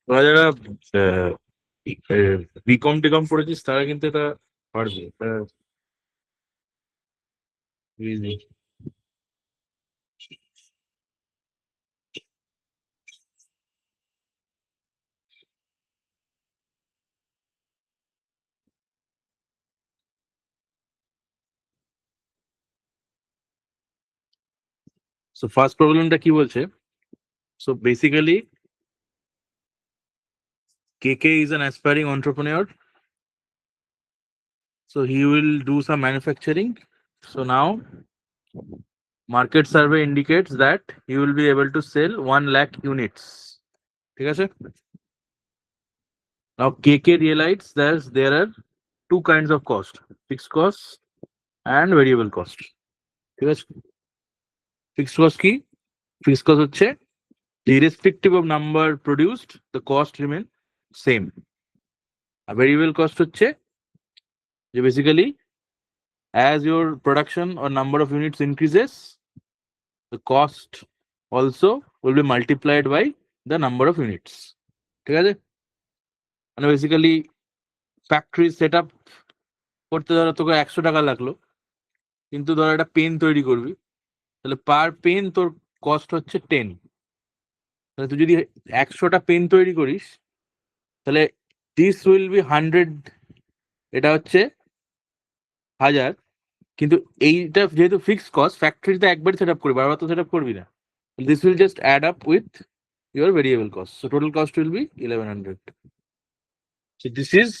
তোরা যারা বিকম টিকম পড়েছিস তারা কিন্তু এটা পারবে, এটা easy। সো ফার্স্ট প্রবলেমটা কি বলছে? So basically KK is an aspiring entrepreneur. So he will do some manufacturing. So now market survey indicates that he will be able to sell 1 lakh units. ঠিক আছে? Now KK realizes that there are two kinds of cost, fixed cost and variable cost. ঠিক আছে? Fixed cost কি? Fixed cost হচ্ছে irrespective of number produced, the cost remain same. A variable cost হচ্ছে যে basically as your production or number of units increases, the cost also will be multiplied by the number of units. ঠিক আছে? মানে basically factory set up করতে ধরো তোকে 100 টাকা লাগলো, কিন্তু ধর একটা পেন তৈরি করবি, তাহলে পার পেন তোর কস্ট হচ্ছে 10। তাহলে তুই যদি 100টা পেন তৈরি করিস তাহলে দিস উইল বি 100, এটা হচ্ছে 1000। কিন্তু এইটা যেহেতু ফিক্সড কস্ট, ফ্যাক্টরিতে একবার সেট আপ করবি, বারবার তো সেট আপ করবি না। This will just add up with your variable cost. So total cost will be 1100. So this is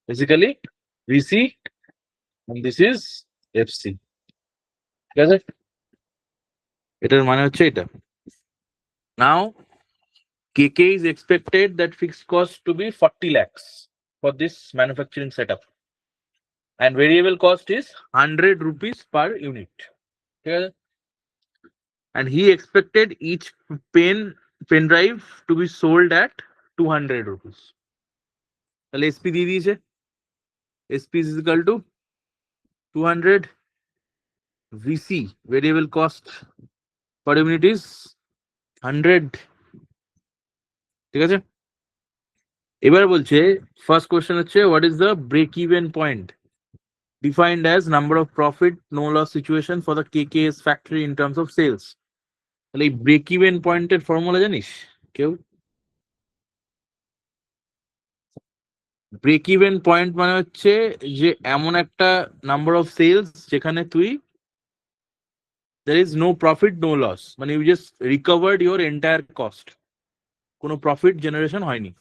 basically VC and this is FC. ঠিক আছে? এটার মানে হচ্ছে এটা। Now KK is expected that fixed cost to be 40 lakhs for this manufacturing setup and variable cost is 100 rupees per unit. ঠিক আছে? And he expected each pen drive to be sold at 200 rupees. তাহলে SP দিয়ে দিয়েছে, SP is equal to 200, VC variable cost per unit is 100. ঠিক আছে? এবার বলছে first question হচ্ছে what is the break even point defined as number of profit no loss situation for the KK's factory in terms of sales. তাহলে এই break even পয়েন্টের formula জানিস কেউ? ব্রেক ইভেন পয়েন্ট মানে হচ্ছে যে এমন একটা নাম্বার অফ সেলস যেখানে তুই there is no profit no loss, মানে you just recovered your entire cost, কোনো প্রফিট জেনারেশন হয়নি।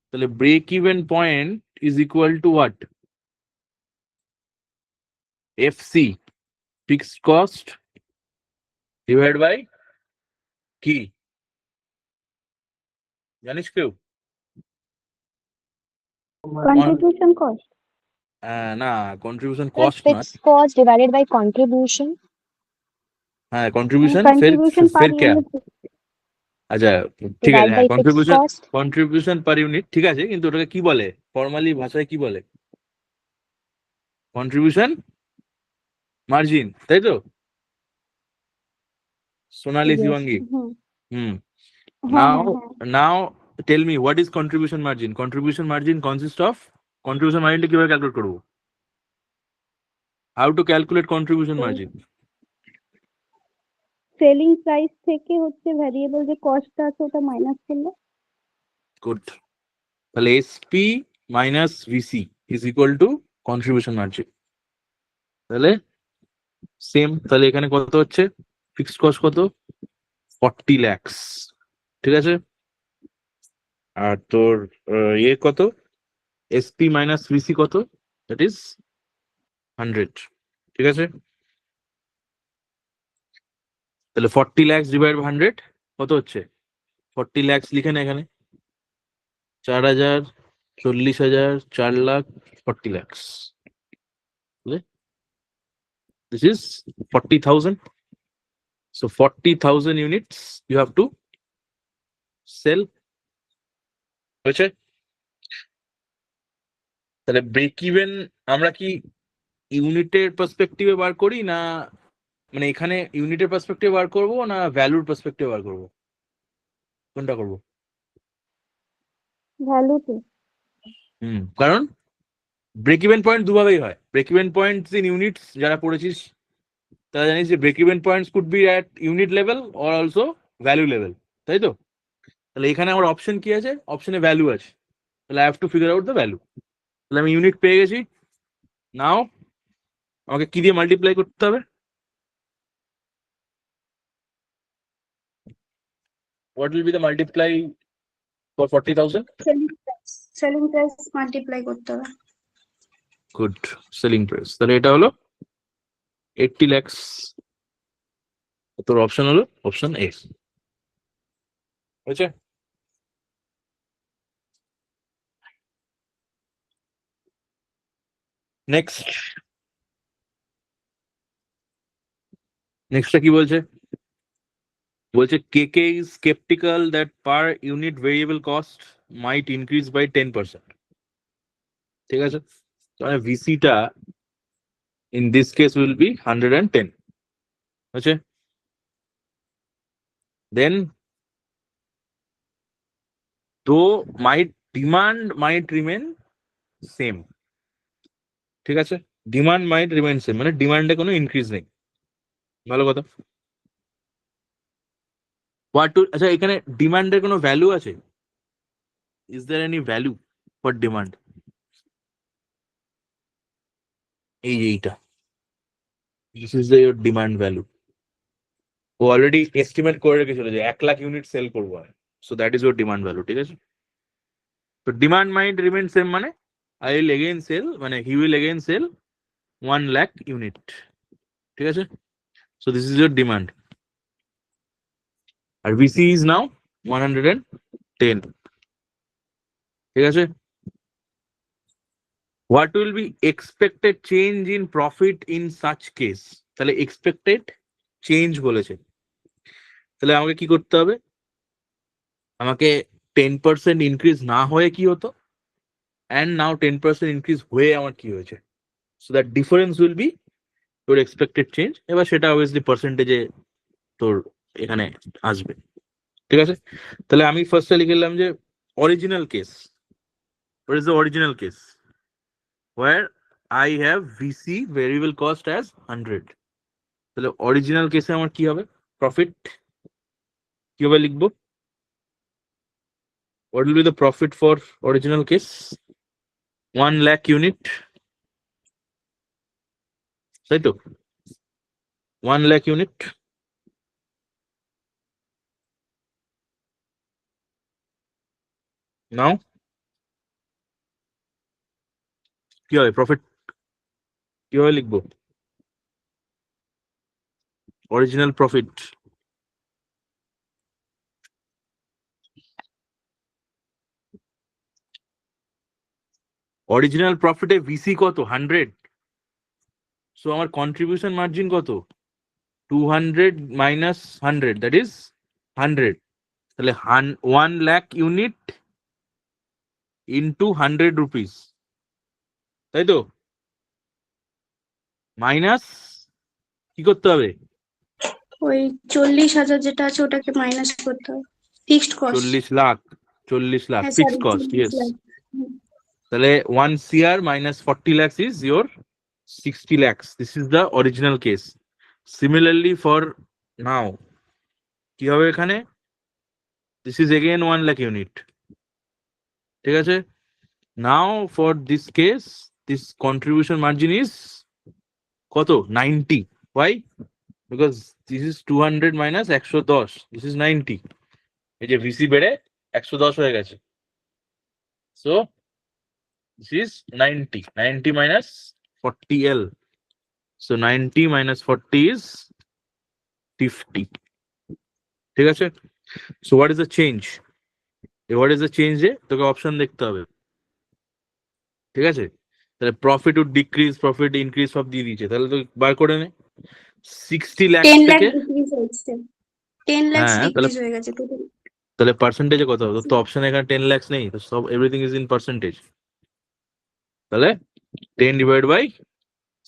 তাহলে break even point is equal to what? FC fixed cost divide by কি, জানিস কেউ? Contribution cost. না, কন্ট্রিবিউশন Sir, কস্ট নয়। fixed cost divided by contribution. হ্যাঁ কন্ট্রিবিউশন ফের Contribution per ফের ক্যা, unit আচ্ছা ঠিক আছে, divided by হ্যাঁ fixed cost. Contribution per unit ঠিক আছে, কিন্তু ওটাকে কি বলে ফর্মালি ভাষায় কি বলে? কন্ট্রিবিউশন মার্জিন, তাই তো সোনালি Yes. শিবাঙ্গী? হুম হুম। হ্যাঁ নাও হ্যাঁ হ্যাঁ now tell me what is contribution margin? Contribution margin consist of, contribution মার্জিনটা কিভাবে ক্যালকুলেট করবো? How to calculate contribution margin? Selling price থেকে হচ্ছে ভ্যারিয়েবল যে কস্টটা আছে ওটা মাইনাস করলে। গুড। তাহলে SP minus VC is equal two contribution margin. তাহলে সেম, তাহলে এখানে কত হচ্ছে ফিক্সড কস্ট কত? 40 lakhs। ঠিক আছে? আর তোর ইয়ে কত? এসপি মাইনাস ভিসি কত? That is 100। ঠিক আছে? তাহলে 40 lakhs ডিভাইড বাই 100 কত হচ্ছে? 40 lakhs লিখে না এখানে, 4000, 40,000, 4 lakh, 40 lakhs। This is 40,000. So 40,000 units you have to sell. হয়েছে? তাহলে ব্রেক ইভেন আমরা কি ইউনিটের পার্সপেক্টিভে বার করি না, মানে এখানে ইউনিটের পার্সপেক্টিভে বার করবো না ভ্যালুর পার্সপেক্টিভে বার করবো? কোনটা করবো? ভ্যালুতে। কারণ ব্রেক ইভেন পয়েন্ট দুভাবেই হয়। Break even points in units যারা পড়েছিস তারা জানিস যে break even points could be at unit level or also value level, তাই তো? তাহলে এখানে আমার অপশন কি আছে? অপশনে ভ্যালু আছে, তাহলে I have to figure out the value. তাহলে আমি ইউনিট পেয়ে গেছি। নাও আমাকে কি দিয়ে মাল্টিপ্লাই করতে হবে? What will be the multiply for 40,000? Selling price multiply করতে হবে। Good, selling price. তাহলে এটা হলো 80 lakhs। তোর অপশন হলো অপশন এ, বুঝছে? নেক্সট, নেক্সটটা কি বলছে? বলছে KK is skeptical that per unit variable cost might increase by 10%. ঠিক আছে, তাহলে ভিসিটা in this case will be 110. আছে, then though might demand might remain same. ঠিক আছে, ডিমান্ড might remain same মানে ডিমান্ডে কোনো ইনক্রিজ নেই। ভালো কথা। আচ্ছা, এখানে ডিমান্ডের কোনো ভ্যালু আছে? Is there any value for demand? এইটা, this is the your demand value. ও অলরেডি এস্টিমেট করে রেখেছিল যে 1 লাখ ইউনিট সেল করবো, so that is your demand value. ঠিক আছে, তো ডিমান্ড মাইট রিমেন সেম মানে আই উইল এগেইন সেল, মানে he will again sell 1 lakh unit. ঠিক আছে, so this is your demand, আর ভিসি ইজ নাও 110। ঠিক আছে, what will be expected change in profit in such case? তাহলে expected change বলেছে, তাহলে আমাকে কি করতে হবে? আমাকে 10% ইনক্রিজ না হয়ে কি হতো, অ্যান্ড নাও 10% ইনক্রিজ হয়ে আমার কি হয়েছে, so that difference will be তোর এক্সপেক্টেড চেঞ্জ। এবার সেটা অবভিয়াসলি পার্সেন্টেজে তোর এখানে আসবে। ঠিক আছে, তাহলে আমি ফার্স্টে লিখে নিলাম যে original case, what is the original case where I have VC variable cost as 100। তাহলে অরিজিনাল কেসে আমার কি হবে? প্রফিট কিভাবে লিখবো? what will be the profit for original case? 1 lakh unit, তাই তো? 1 lakh unit, নাও কি হবে? প্রফিট কিভাবে লিখবো? অরিজিনাল প্রফিট, অরিজিনাল প্রফিটে ভিসি কত? 100। সো আমার কন্ট্রিবিউশন মার্জিন কত? 200 মাইনাস 100, দ্যাট ইজ 100। তাহলে 1 লাখ ইউনিট ইন্টু 100 রুপিস, তাই তো? মাইনাস কি করতে হবে? ওই 40,000 যেটা আছে ওটাকে মাইনাস করতে হবে, ফিক্সড কস্ট। 40 লাখ, 40 লাখ হ্যাঁ ফিক্সড সরি, কস্ট, ইয়েস। হুম। তাহলে 1 CR minus 40 lakhs is your 60 lakhs. This is the original case. Similarly for now, কি হবে এখানে? This is again 1 lakh unit. ঠিক আছে, now for this case, this contribution margin is কত? 90. Why? Because this is 200 minus 110. This is 90. এই যে VC বেড়ে 110 হয়ে গেছে। So this is 90. 90 minus 40L. So 90 minus 40 is 50. ঠিক আছে, so what is the change? What is the change? তোকে option দেখতে হবে। ঠিক আছে, তাহলে profit would decrease, profit increase সব দিয়ে দিয়েছে, তাহলে তো বার করে নে। 60 লাখ 10 লাখ থেকে, ডিক্রিজ হয়েছে, 10 লাখ হ্যাঁ তাহলে ডিক্রিজ হয়ে গেছে টোটাল। তাহলে পার্সেন্টেজে কত হবে? তো অপশন এখানে 10 lakhs নেই, তো সব এভরিথিং ইজ ইন পার্সেন্টেজ। তাহলে 10 ডিভাইড বাই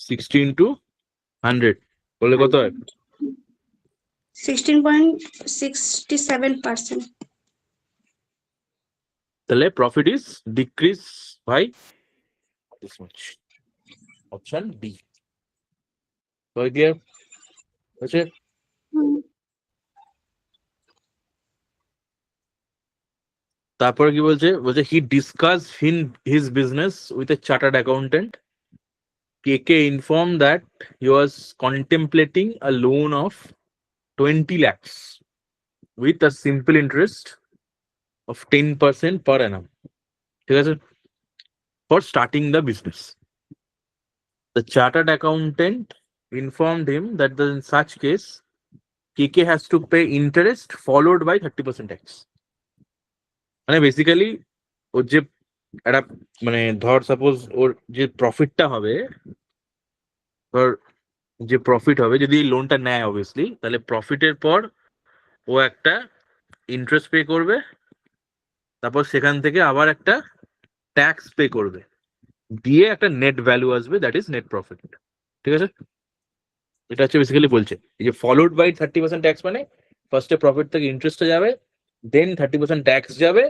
60 ইন্টু 100 বললে কত হয়? 16.67%। তাহলে profit is decrease by this much, option D. হচ্ছে হুম, তারপরে কি বলছে, বলছে he discuss in his business with a chartered accountant. KK informed that he was contemplating a loan of 20 lakhs with a simple interest of 10% per annum. ঠিক আছে, for starting the business. The chartered accountant informed him that in such case, KK has to pay interest followed by 30% tax. মানে basically ওর যে একটা মানে ধর suppose ওর যে প্রফিটটা হবে, ধর যে প্রফিট হবে যদি লোনটা নেয় অবভিয়াসলি, তাহলে প্রফিটের পর ও একটা ইন্টারেস্ট পে করবে, তারপর সেখান থেকে আবার একটা ট্যাক্স পে করবে, দিয়ে একটা নেট ভ্যালু আসবে, দ্যাট ইজ নেট প্রফিট। ঠিক আছে, এটা হচ্ছে বেসিক্যালি বলছে এই যে ফলোড বাই 30% ট্যাক্স, মানে ফার্স্টে প্রফিট থেকে ইন্টারেস্টটা যাবে, দেন 30% ট্যাক্স যাবে,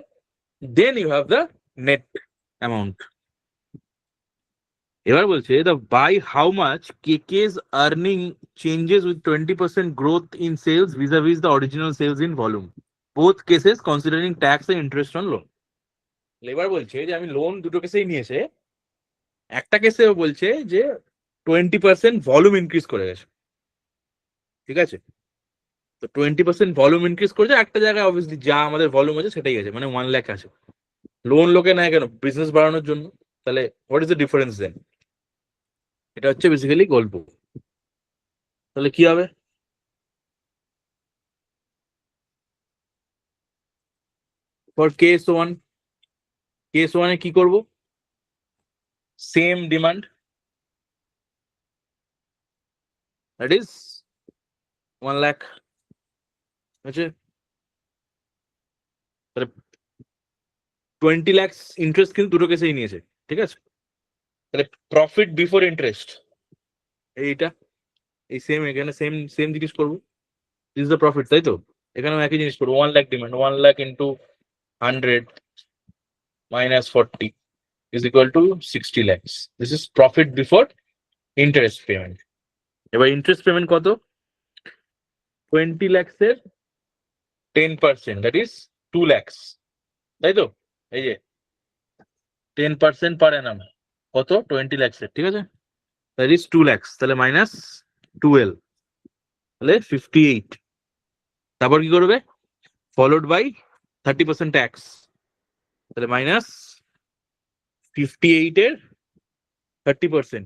then you have the net amount. এবার বলছে the by how much KK's earning changes with 20% growth in sales vis-a-vis the original sales in volume, both cases considering tax and interest on loan। এবার বলছে যে আমি loan দুটো কেসেই নিয়েছে, একটা কেসে বলছে যে 20% ভলিউম ইনক্রিজ করে গেছে। ঠিক আছে, তো 20% ভলিউম ইনক্রিজ করেছে, একটা জায়গায় অবভিয়াসলি যা আমাদের ভলিউম আছে সেটাই আছে, মানে 1 লাখ আছে। লোন লোকে নেয় কেন? বিজনেস বাড়ানোর জন্য। তাহলে হোয়াট ইজ দ্য ডিফারেন্স দেন? এটা হচ্ছে বেসিক্যালি গল্প। তাহলে কি হবে? ফর কেস ওয়ান, কেস ওয়ানে কি করব? Same demand, that is 1 lakh আছে। তাহলে 20 লাখ ইন্টারেস্ট কিন্তু দুটো কেসেই নিয়েছে। ঠিক আছে, তাহলে প্রফিট বিফোর ইন্টারেস্ট এইটা, এই সেম এখানে সেম সেম জিনিস করবো, দিস ইজ দ্য প্রফিট, তাই তো? এখানেও একই জিনিস করবো, 1 lakh demand, 1 lakh into 100 minus 40 is equal to 60 lakhs. This is profit before interest payment. এবার ইন্টারেস্ট পেমেন্ট কত? 20 lakhs এর 10%, that is 2 lakhs, তাই তো? এই যে 10% per annum কত? 20 lakhs এর, ঠিক আছে? that is 2 lakhs, তাহলে মাইনাস 12, তাহলে 58। তারপর কি করবে? ফলোড বাই 30% ট্যাক্স, তাহলে মাইনাস 58 এর 30%।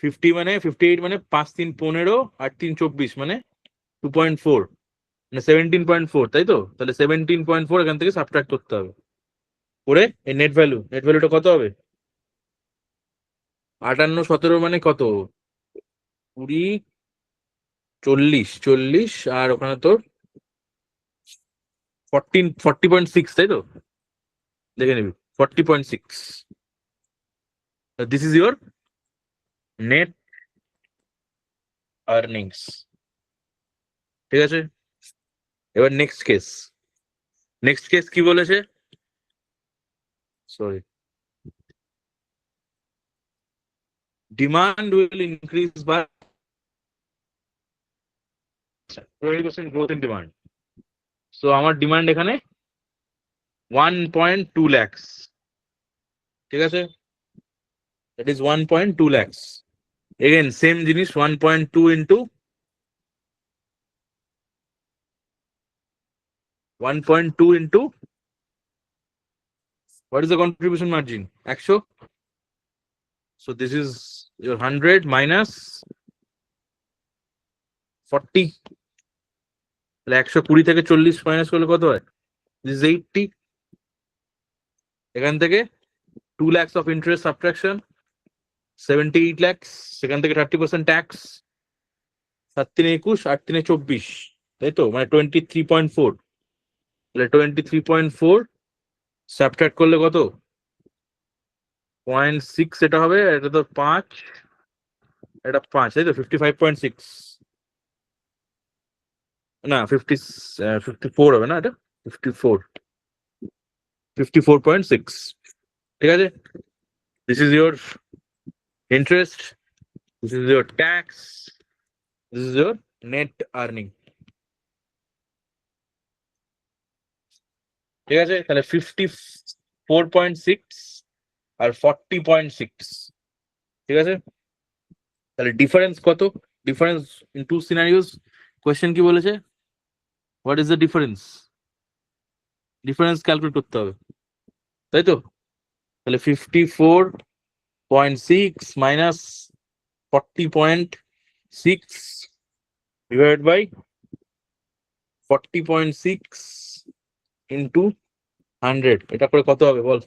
50 মানে 58 মানে 5 3 15 8 3 24 মানে 2.4, মানে 17.4, তাই তো? তাহলে 17.4 এখান থেকে সাবট্রাক্ট করতে হবে করে এই নেট ভ্যালু, নেট ভ্যালুটা কত হবে? 58 17 মানে কত? 20 40 40, আর ওখানে তোর 40.6, তাই তো? দেখে নিবি 40.6। This is your net earnings. ঠিক আছে, এবার নেক্সট কেস। নেক্সট কেস কি বলেছে? Sorry, demand will increase by 20% growth in demand. So আমার ডিমান্ড এখানে 1.2 lakhs, ঠিক আছে? that is 1.2 lakhs. Again same জিনিস, 1.2 into 1.2 into what is the contribution margin? 100. So this is your 100 minus 40, তাহলে 120 থেকে 40 minus করলে কত হয়? This is 80। এখান থেকে 2 lakhs of interest subtraction, 78 lakhs, সেখান থেকে 30% ট্যাক্স, 7 3 21 8 3 24, তাই তো? মানে 23.4, তাহলে 23.4 সাবট্রাক্ট করলে কত? 0.6 এটা হবে, এটা তো 5, এটা 5, তাই তো? 55.6 না 54 হবে না, এটা 54, 54.6. ঠিক আছে, this is your interest, this is your tax, this is your net earning. ঠিক আছে, তাহলে 54.6 আর 40.6। ঠিক আছে, তাহলে ডিফারেন্স কত? Difference in two scenarios. Question কি বলেছে? What is the difference? Difference calculate করতে হবে, তাই তো? তাহলে 54.6 মাইনাস 40.6 ডিভাইড বাই 40.6 ইন্টু 100, এটা করে কত হবে বল?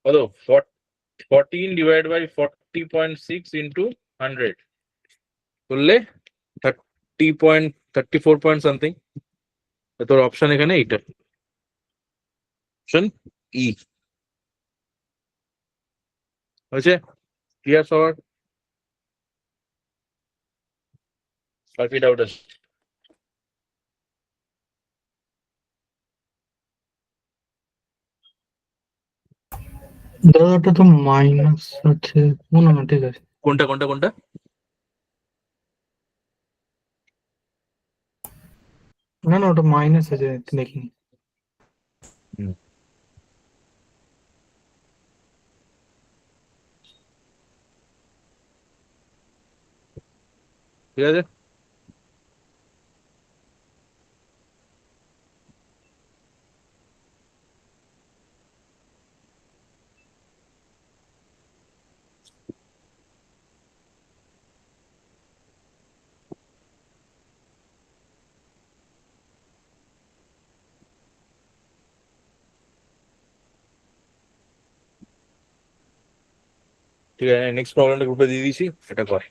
কত? 14 ডিভাইড বাই 40.6 ইন্টু 100 করলে 30.34 পয়েন্ট সামথিং। তোর অপশন এখানে এইটা, অপশন ই হয়েছে। ক্লিয়ার সবার? আর কি ডাউট আছে? দাদা ওটা তো মাইনাস আছে। না না ঠিক আছে। কোনটা কোনটা কোনটা? না না ওটা মাইনাস আছে, দেখিনি। ঠিক আছে, ঠিক আছে, নেক্সট প্রবলেমটা গ্রুপে দিয়ে দিয়েছি, এটা কর।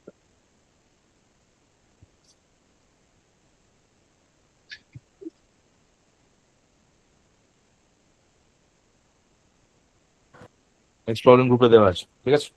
নেক্সট প্রবলেম গ্রুপে দেওয়া আছে, ঠিক আছে?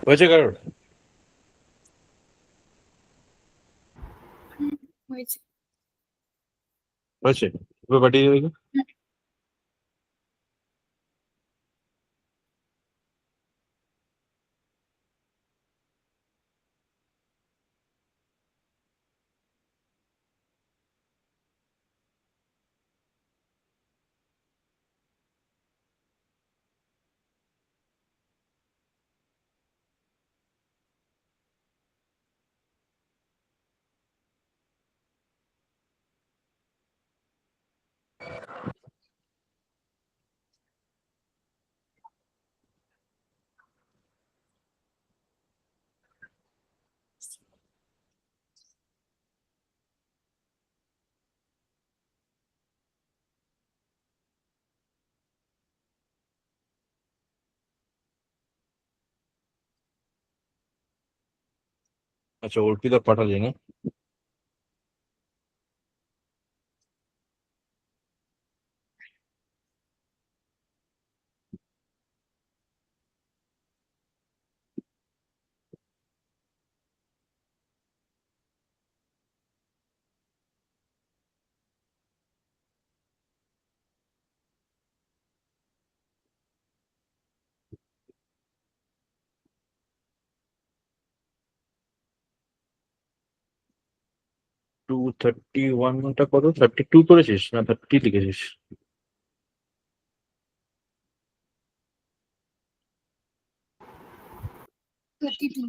হয়েছে কারোর? হয়েছে। হয়েছে, এবার পাঠিয়ে দেবে। আচ্ছা, অর্পিতা পাঠালি না? 231টা কত, 32 করেছিস না 30 লিখেছিস? 32।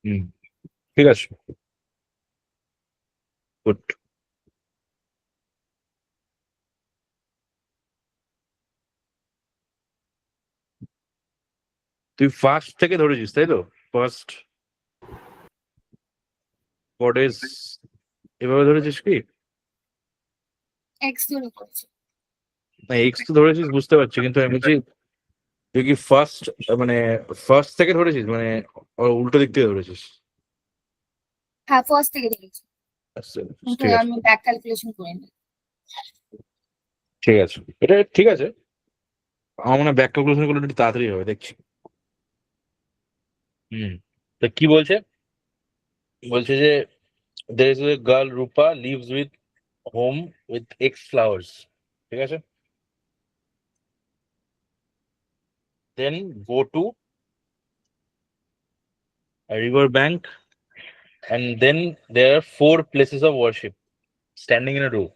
হুম, ঠিক আছে, গুড। তুই ফার্স্ট থেকে ধরেছিস তাই তো? ফার্স্ট গডেস এভাবে ধরেছিস কি? এক্স ধরে করছি। না, এক্স তো ধরেছিস বুঝতে পারছি, কিন্তু আমি বলছি তুই কি ফার্স্ট, মানে ফার্স্ট থেকে ধরেছিস, মানে উল্টো দিক থেকে ধরেছিস? হ্যাঁ, ফার্স্ট থেকে দেখেছি, আচ্ছা, কিন্তু ঠিক আছে, আমি ব্যাক ক্যালকুলেশন করিনি। ঠিক আছে, এটা ঠিক আছে। আমার মনে হয় ব্যাক ক্যালকুলেশন করলে একটু তাড়াতাড়ি হবে দেখছি। হুম, তা কি বলছে? বলছে যে there is a girl Rupa lives with home with X flowers, ঠিক আছে? Then go to a river bank, and then there are 4 places of worship standing in a row.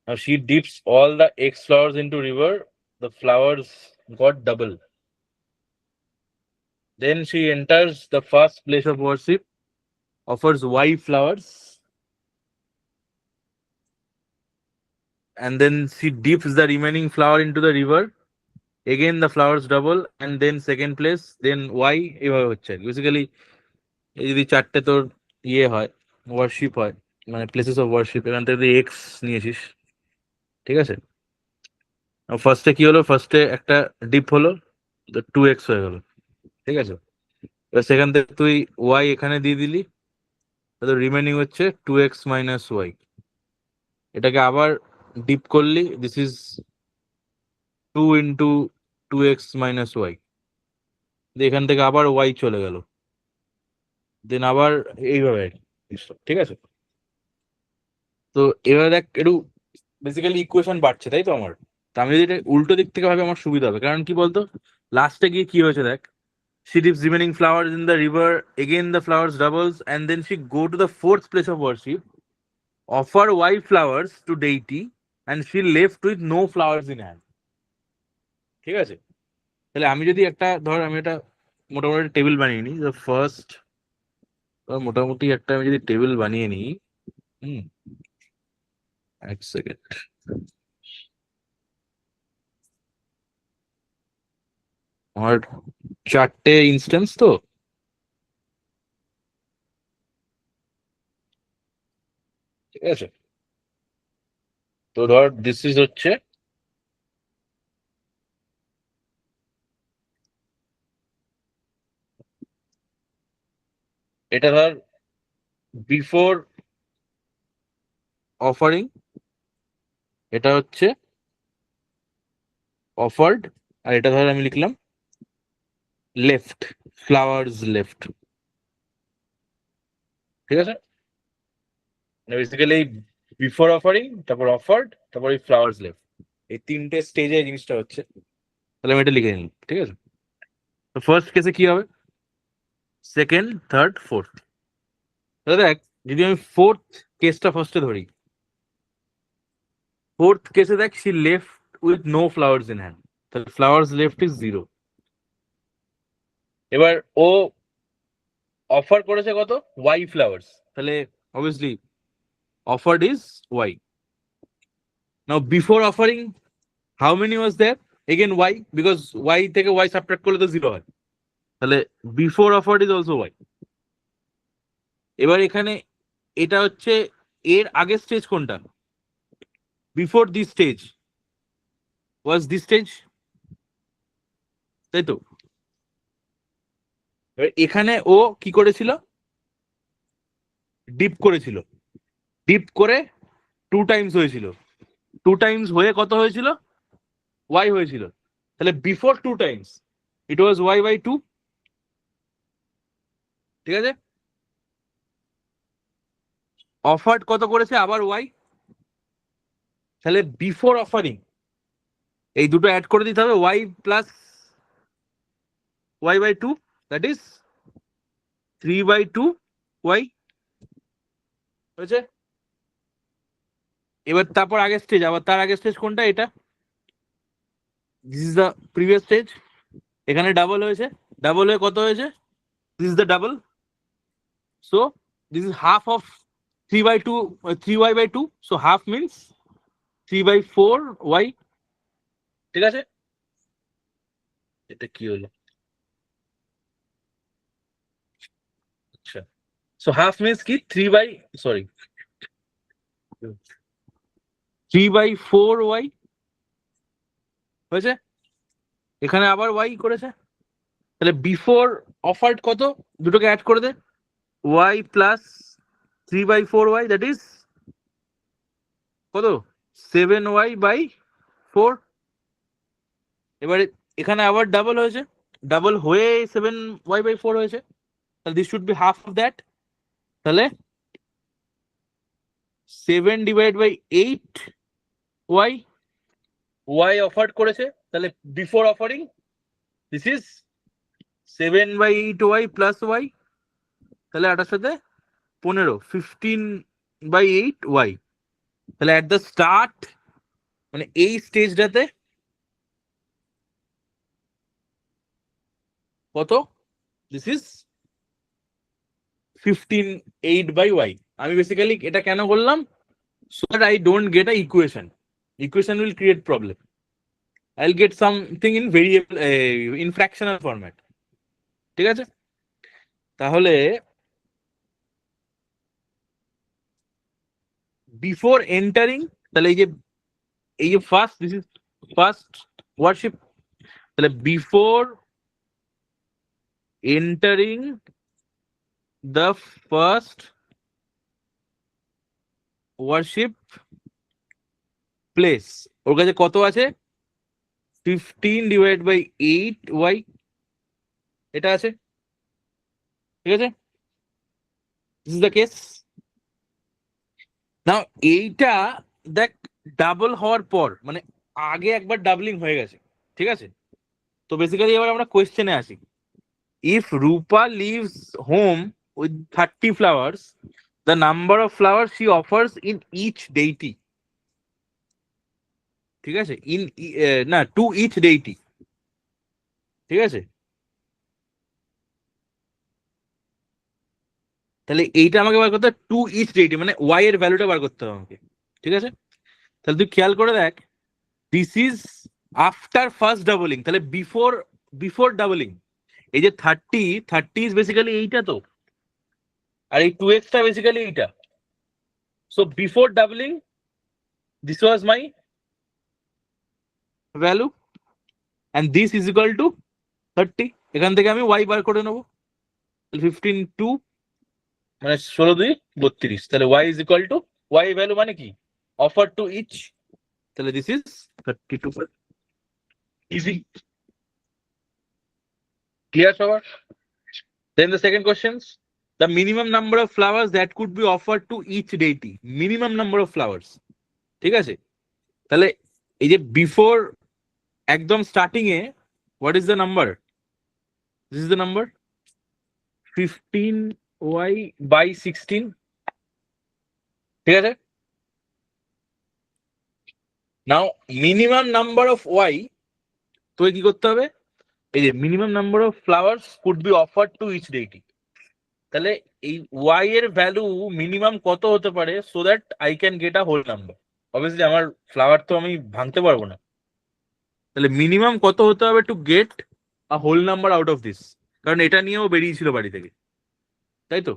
Now she dips all the X flowers into river, the flowers got double. Then she enters the first place of worship, offers Y flowers, and then she dips the remaining flower into the river. Again the flowers double, and then second place, then Y, এভাবে হচ্ছে basically. এই যদি 4টে তোর ইয়ে হয়, worship হয়, মানে places of worship, এখান থেকে তুই এক্স নিয়েছিস, ঠিক আছে? ফার্স্টে কি হলো, ফার্স্টে একটা ডিপ হলো, 2x হয়ে গেল, ঠিক আছে? এবার সেখান থেকে তুই ওয়াই এখানে দিয়ে দিলি, রিমেনিং হচ্ছে 2x - y। এটাকে আবার ডিপ করলি, দিস ইজ 2 × 2x - y। এখান থেকে আবার ওয়াই চলে গেল, দেন আবার এইভাবে আর কি, ঠিক আছে? তো এবার দেখ একটু বেসিক্যালি ইকুয়েশন বাড়ছে তাই তো আমার। তা আমি যদি এটা উল্টো দিক থেকে ভাবে আমার সুবিধা হবে, কারণ কি বলতো, লাস্টে গিয়ে কি হয়েছে দেখ, she dips remaining flowers in the river, again the flowers doubles, and then she go to the 4th place of worship, offer white flowers to deity, and she left with no flowers in hand, ঠিক আছে? তাহলে আমি যদি একটা ধর, আমি একটা মোটামুটি টেবিল বানিয়ে নিই, ফার্স্ট মোটামুটি একটা আমি যদি টেবিল বানিয়ে নিই, হুম, এক সেকেন্ড, আমার 4টে ইনস্ট্যান্স তো, ঠিক আছে? তো ধর দিস ইজ হচ্ছে, এটা ধর বিফোর অফারিং, এটা হচ্ছে অফার্ড, আর এটা ধর আমি লিখলাম লেফট, ফ্লাওয়ার্স লেফট। ঠিক আছে, বেসিক্যালি বিফোর অফারিং, তারপর অফার্ড, তারপর এই ফ্লাওয়ার্স লেফট, এই তিনটে স্টেজে এই জিনিসটা হচ্ছে। তাহলে আমি এটা লিখে নিলাম, ঠিক আছে। তো ফার্স্ট কেসে কি হবে, সেকেন্ড, থার্ড, ফোর্থ। তাহলে দেখ, যদি আমি ফোর্থ কেসটা ফার্স্টে ধরি, ফোর্থ কেসে দেখ she left with no flowers in hand, তাহলে ফ্লাওয়ার্স লেফট ইজ 0। এবার ও অফার করেছে কত, ওয়াই ফ্লাওয়ার্স, তাহলে obviously offered is y. Now before offering, how many was there? Again y, because y থেকে y subtract করলে তো 0 হয়, তাহলে before offered is also y. এবার এখানে এটা হচ্ছে এর আগের স্টেজ কোনটা, before this stage was this stage, তাই তো। এবার এখানে ও কি করেছিল, ডিপ করেছিল, ডিপ করে 2 টাইমস হয়েছিল, 2 টাইমস হয়ে কত হয়েছিল, y হয়েছিল, তাহলে before 2 times it was y by 2। ঠিক আছে, অফার্ড কত করেছে আবার y, তাহলে বিফোর অফারিং এই দুটো অ্যাড করে দিতে হবে, y plus y by 2, that is 3/2 y হয়েছে। এবার তারপর আগের স্টেজ, আবার তার আগের স্টেজ কোনটা, এটা, this is the previous stage, এখানে ডাবল হয়েছে, ডাবল হয়ে কত হয়েছে, this is the double, so this is half of 3/2, 3y/2, so half means 3/4y। ঠিক আছে, এটা কি হলো, আচ্ছা, সো হাফ মিনস কি 3/4y হয়েছে, এখানে আবার y করেছে, তাহলে বিফোর অফার্ড কত, দুটোকে অ্যাড করে দে, y plus 3/4y, that is কত, 7y/4। এবারে এখানে আবার ডাবল হয়েছে, ডাবল হয়ে 7y/4 হয়েছে, তাহলে this should be half of that, তাহলে 7/8y, y অফার্ড করেছে, তাহলে before offering this is 7/8y plus y, তাহলে এটার সাথে 15, 15/8y, তাহলে অ্যাট দ্য স্টার্ট, মানে এই স্টেজটাতে কত, দিস ইজ 15/8/y। আমি বেসিক্যালি এটা কেন করলাম, so that I don't get a equation will create problem, I'll get something in variable, in fractional format। ঠিক আছে, তাহলে বিফোর এন্টারিং, তাহলে এই যে first, this is first worship, তাহলে before entering the first worship place, ওর কাছে কত আছে, 15/8y, এটা আছে। ঠিক আছে, this is the case. Now এইটা দেখ ডাবল হওয়ার পর, মানে আগে একবার ডাবলিং হয়ে গেছে, ঠিক আছে। তো বেসিক্যালি এবার আমরা কোয়েশ্চেনে আসি, if Rupa leaves home with 30 flowers, the number of flowers she offers in each deity, ঠিক আছে, না, টু ইচ deity, ঠিক আছে। তাহলে এইটা আমাকে বার করতে হবে, টু ইচ deity মানে y এর ভ্যালুটা বার করতে হবে আমাকে, ঠিক আছে। তাহলে তুই খেয়াল করে দেখ, this is after first doubling, তাহলে বিফোর ডাবলিং, এই যে 30 ইজ বেসিক্যালি এইটা তো, আর এই 2x টা বেসিক্যালি এইটা, so before doubling this was my value and this is equal to 30, এখান থেকে আমি y বার করে নেবো, 15 মানে 16×2 = 32, তাহলে y is equal to y value মানে কি, অফার টু ইচ, তাহলে this is 32, easy. Clear, Savar? Then the second questions. The minimum number of flowers that could be offered to each deity. Minimum number of flowers. ঠিক আছে? তাহলে এই যে before একদম starting A what is the number? This is the number 15y by 16. ঠিক আছে? Now minimum number of y তো কি করতে হবে? এই যে minimum number of flowers could be offered to each deity. তাহলে এই y এর ভ্যালু মিনিমাম কত হতে পারে so that I can get a whole number. Obviously আমার ফ্লাওয়ার তো আমি ভাঙতে পারবো না, তাহলে মিনিমাম কত হতে হবে to get a whole number out of this, কারণ এটা নিয়েও বেরিয়েছিল বাড়ি থেকে, তাই তো?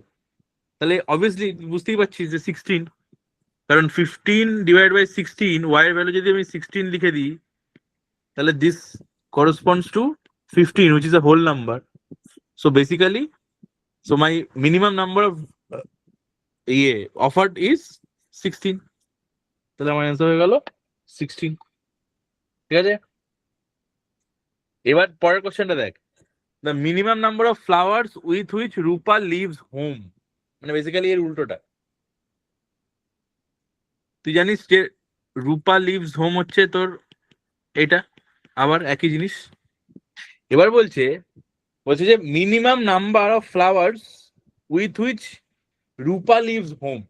তাহলে অবভিয়াসলি বুঝতেই পারছিস যে 16, কারণ 15 ডিভাইড বাই 16 y এর ভ্যালু যদি আমি 16 লিখে দিই তাহলে this corresponds to 15 which is a whole number. So basically, so my minimum number of offered is 16. তাহলে আমার অ্যান্সার হয়ে গেল 16। ঠিক আছে, এবার পরের কোশ্চেনটা দেখ। The minimum number of flowers with which Rupa leaves home, মানে বেসিক্যালি এর উল্টোটা। তুই জানিস যে রূপা লিভস হোম হচ্ছে তোর এটা, আবার একই জিনিস। এবার বলছে যে minimum number of flowers with which Rupa leaves home,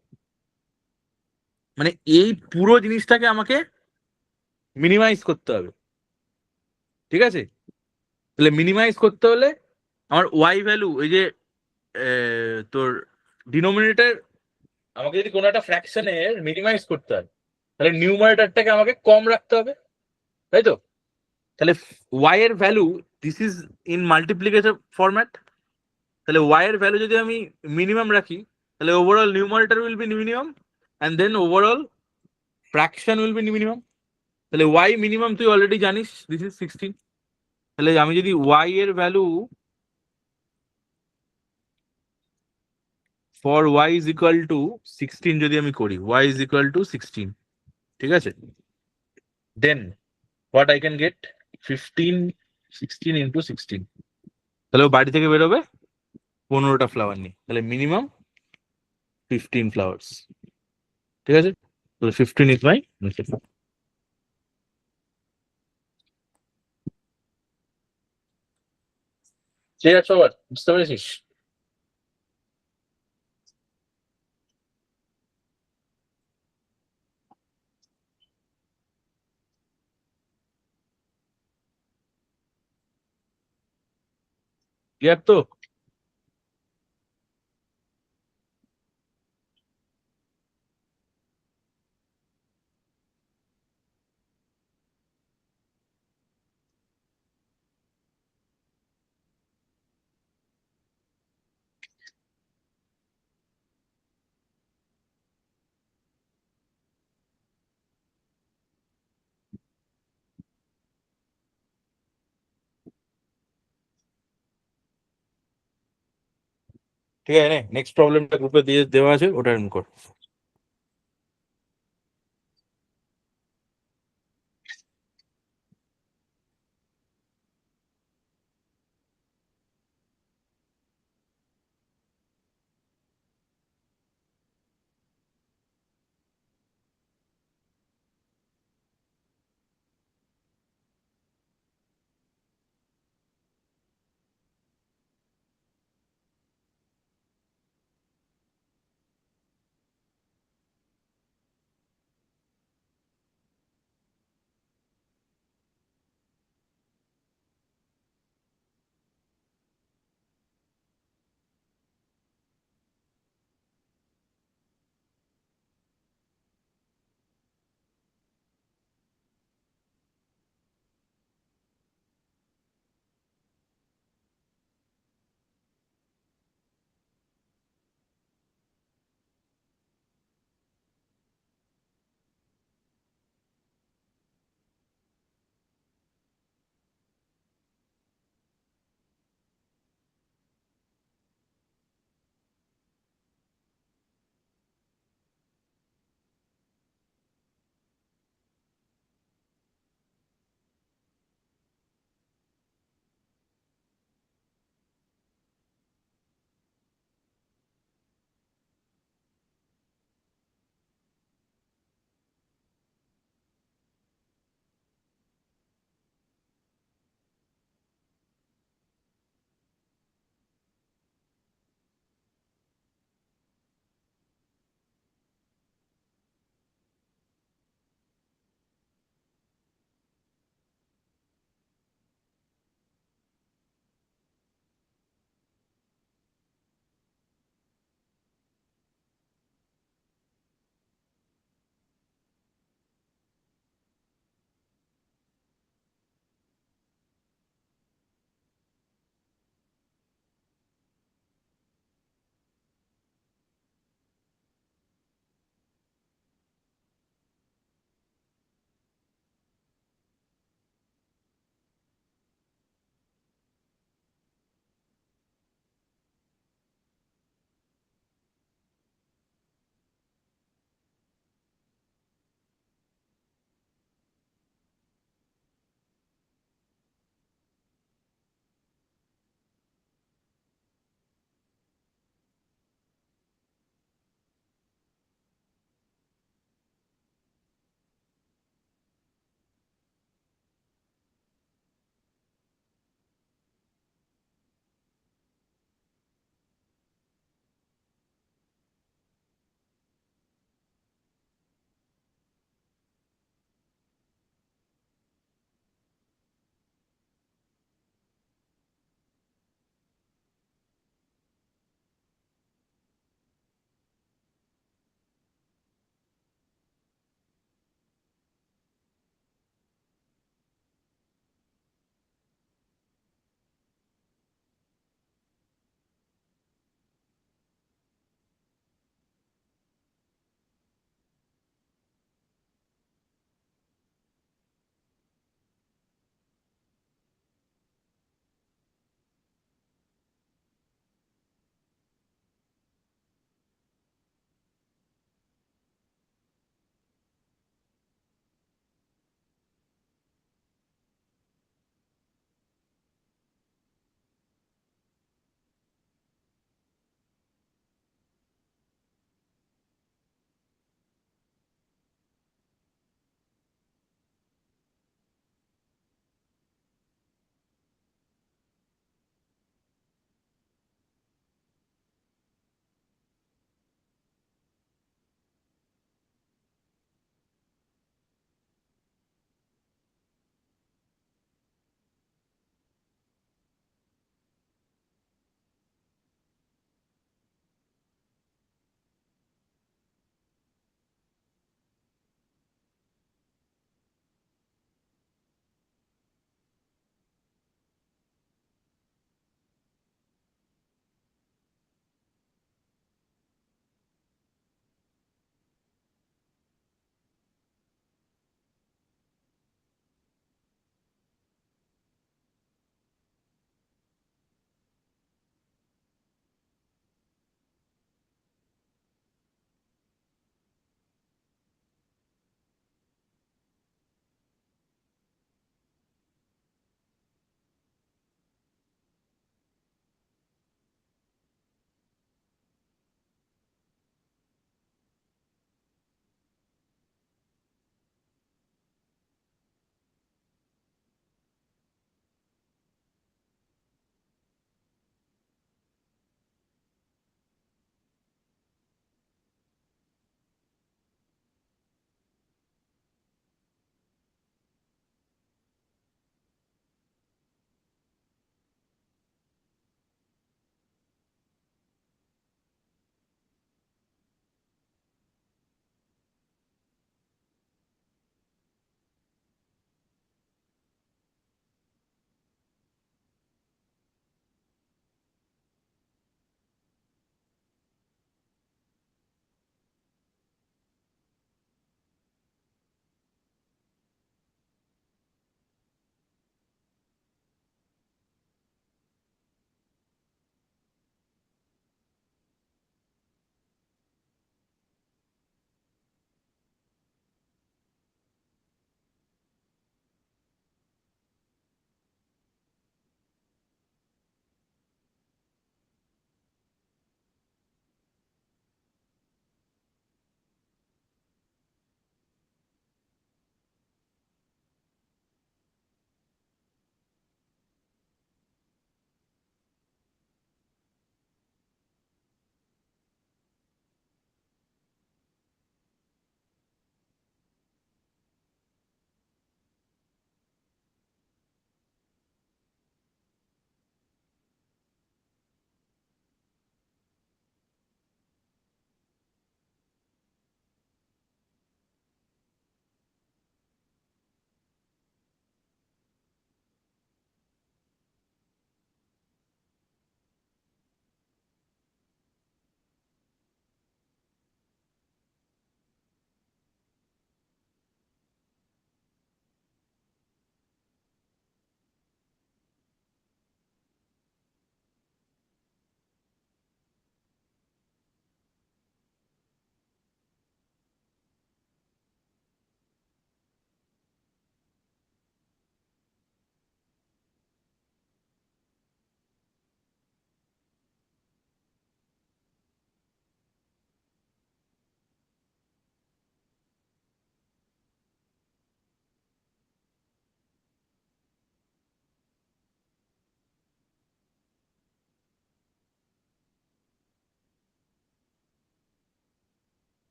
মানে এই পুরো জিনিসটাকে আমাকে মিনিমাইজ করতে হবে। ঠিক আছে, তাহলে মিনিমাইজ করতে হলে আমার ওয়াই ভ্যালু এই যে তোর ডিনোমিনেটর, আমাকে যদি কোনো একটা ফ্র্যাকশনের মিনিমাইজ করতে হয় তাহলে নিউমারেটরটাকে আমাকে কম রাখতে হবে, তাই তো? তাহলে ওয়াই এর value, this is in multiplication format, তাহলে ওয়াই এর ভ্যালু যদি আমি মিনিমাম রাখি তাহলে overall numerator will be minimum and then overall fraction will be minimum. তাহলে ওয়াই মিনিমাম তুই অলরেডি জানিস, দিস ইজ 16। তাহলে আমি যদি ওয়াই এর value for Y is equal to 16 যদি আমি করি, ওয়াই ইজ ইকুয়াল টু 16, ঠিক আছে, then what I can get 15 16 into 16, তাহলে ও বাড়ি থেকে বেরোবে 15টা ফ্লাওয়ার নিয়ে, তাহলে মিনিমাম 15 ফ্লাওয়ার্স। ঠিক আছে, তো 15 ইজ মাই আনসার। ঠিক আছে সবার, বুঝতে পেরেছিস? ক্লিয়ার তো? ঠিক আছে, নেক্সট প্রবলেমটা গ্রুপে দিয়ে দেওয়া আছে, ওটা রান কর।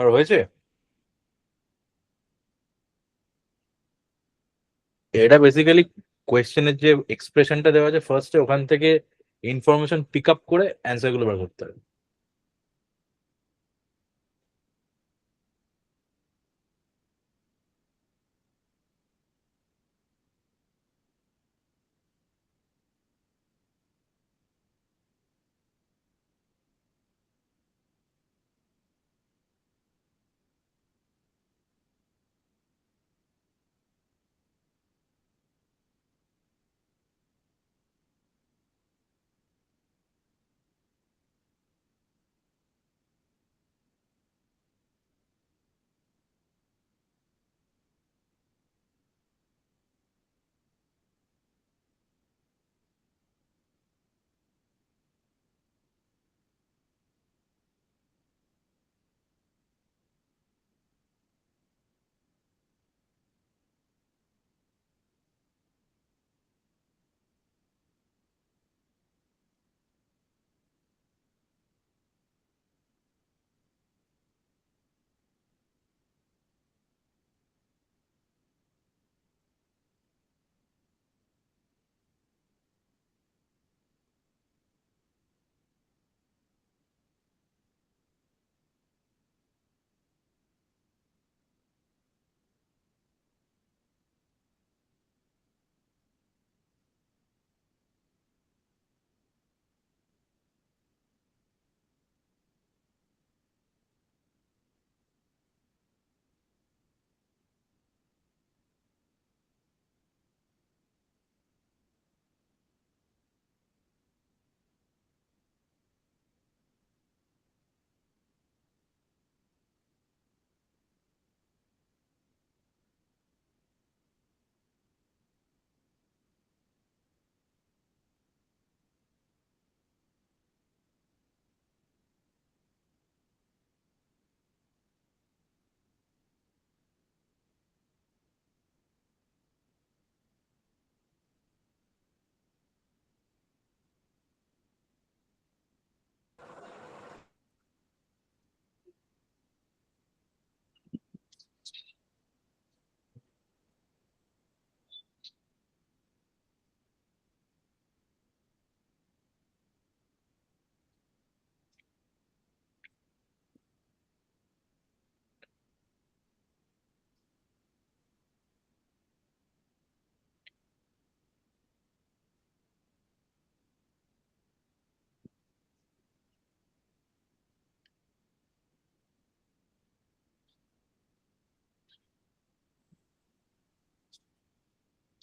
আর হয়েছে এটা বেসিক্যালি কোয়েশ্চেনের যে এক্সপ্রেশনটা দেওয়া আছে ফার্স্টে ওখান থেকে ইনফরমেশন পিক আপ করে অ্যান্সার গুলো বার করতে হবে।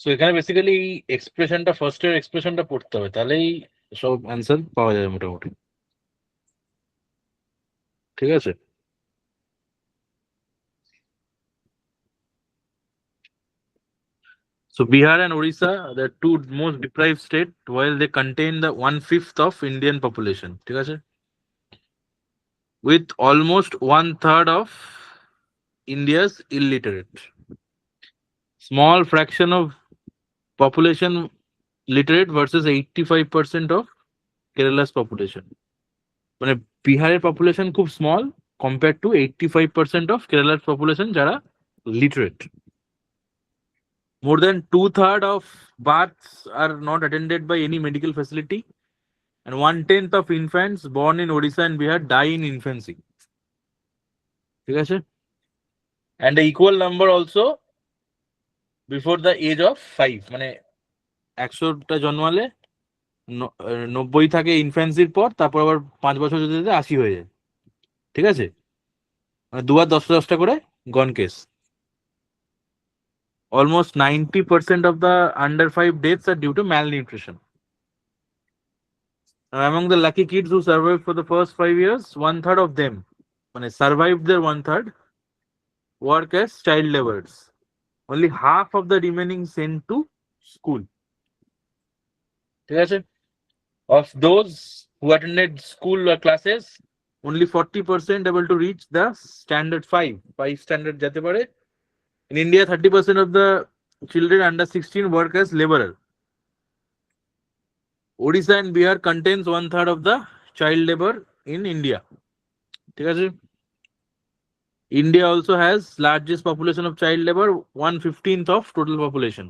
সো এখানে বেসিক্যালি এক্সপ্রেশনটা ফার্স্টের এক্সপ্রেশনটা পড়তে হবে, তাহলেই সব অ্যান্সার পাওয়া যাবে মোটামুটি। ঠিক আছে। So Bihar and Odisha, the two most deprived state, while they contain the 1/5 of Indian population. ঠিক আছে? With almost 1/3 of India's illiterate. Small fraction of population literate versus 85% of Kerala's population. মানে বিহারের population খুব small compare to 85% of কেরালার population যারা literate. More than 2/3 of births are not attended by any medical facility, and 1/10 of infants born in Odisha and Bihar die in infancy. ঠিক আছে? And the equal number also before the age of 5. মানে 100টা জন্মালে 90 থাকে ইনফ্যান্সির পর, তারপর আবার 5 বছর যদি 80 হয়ে যায়। ঠিক আছে? মানে দুবার 10টা করে গন case. Almost 90% of the under 5 deaths are due to malnutrition. Now, among the lucky kids who survived for the first 5 years, 1/3 of them, when they survived their 1/3, work as child laborers. Only half of the remaining sent to school. ঠিক আছে? Of those who attended school or classes, only 40% able to reach the standard 5 standard যেতে পারে. In India, 30% of the children under 16 work as laborer. Odisha and Bihar contains 1/3 of the child labor in India. ঠিক আছে? India also has largest population of child labor, 1/15 of total population.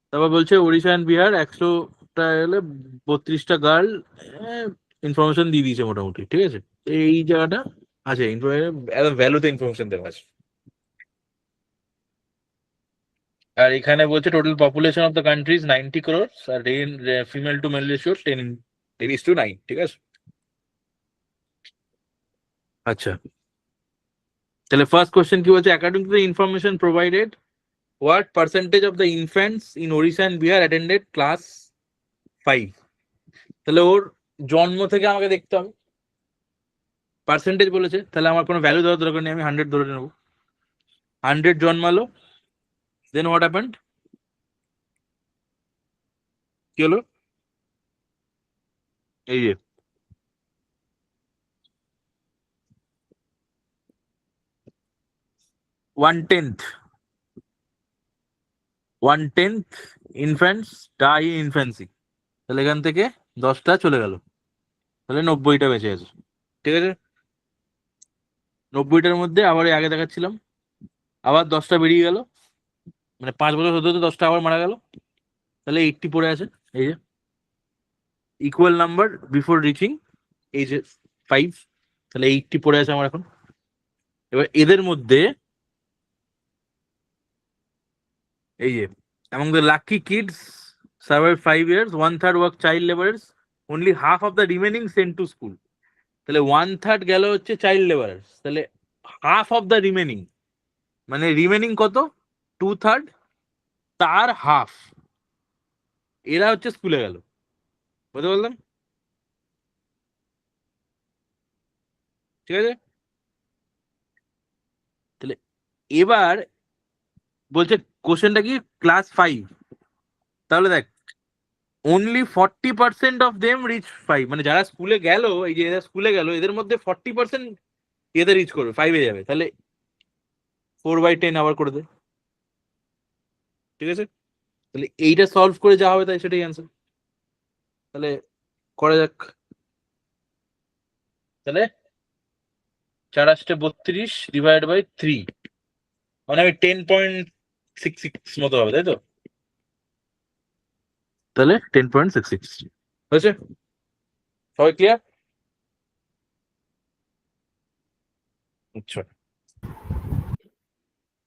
তারপর বলছে Odisha and Bihar 100টা হলে 32টা girl information দিয়ে দিয়েছে মোটামুটি, ঠিক আছে। এই জায়গাটা আছে ভ্যালুতে ইনফরমেশন দেওয়া আছে। আর এখানে বলছে total population of the country is 90 crores আর ফিমেল টু মেল রেশিও 10:9, ঠিক আছে। আচ্ছা, তাহলে ফার্স্ট কোশ্চেন কি বলছে, according to the information provided what percentage of the infants in Odisha and Bihar attended class 5? তাহলে ওর জন্ম থেকে আমাকে দেখতে হবে, পার্সেন্টেজ বলেছে, তাহলে আমার কোনো ভ্যালু দেওয়ার দরকার নেই, আমি 100 ধরে নেবো। 100 জন্মালো, দেন হোয়াট হ্যাপেন্ড, কি হলো, এই যে 1/10 ইনফ্যান্টস ডাই ইন ইনফ্যান্সি। তাহলে এখান থেকে 10টা চলে গেল, তাহলে 90টা বেঁচে আছে, ঠিক আছে। 90টার মধ্যে আবার এই আগে দেখাচ্ছিলাম, আবার 10টা বেরিয়ে গেল, মানে 5 বছর হতে হতে 10টা আবার মারা গেল, তাহলে 80 পড়ে আছে। এই যে ইকুয়াল নাম্বার বিফোর রিচিং এই যে 5, তাহলে 80 পড়ে আছে আমার এখন। এবার এদের মধ্যে এই যে among the lucky kids survived 5 years, 1/3 work child laborers, only half of the remaining sent to school. তাহলে 1/3 গেল হচ্ছে চাইল্ড লেবারার্স, তাহলে হাফ অফ দ্য রিমেনিং, মানে রিমেনিং কত, 2/3, তার হাফ, এরা হচ্ছে স্কুলে গেল, বুঝতে বললাম, ঠিক আছে। তাহলে এবার বলছে কোশ্চেনটা কি, ক্লাস 5, তাহলে দেখ only 40% of them reach 5, মানে যারা স্কুলে গেল, এই যে এরা স্কুলে গেল, এদের মধ্যে 40% এতে রিচ করবে, 5-এ যাবে, তাহলে 4/10 আবার করে দে, ঠিক আছে। তাহলে এইটা সলভ করে যা হবে তাই সেটাই অ্যান্সার, তাহলে করা যাক। তাহলে 4×8 = 32 ডিভাইড বাই 3, মানে আমি 10.66 মতো হবে, তাই তো, তাহলে 10.66 হয়েছে, সবাই ক্লিয়ার? আচ্ছা,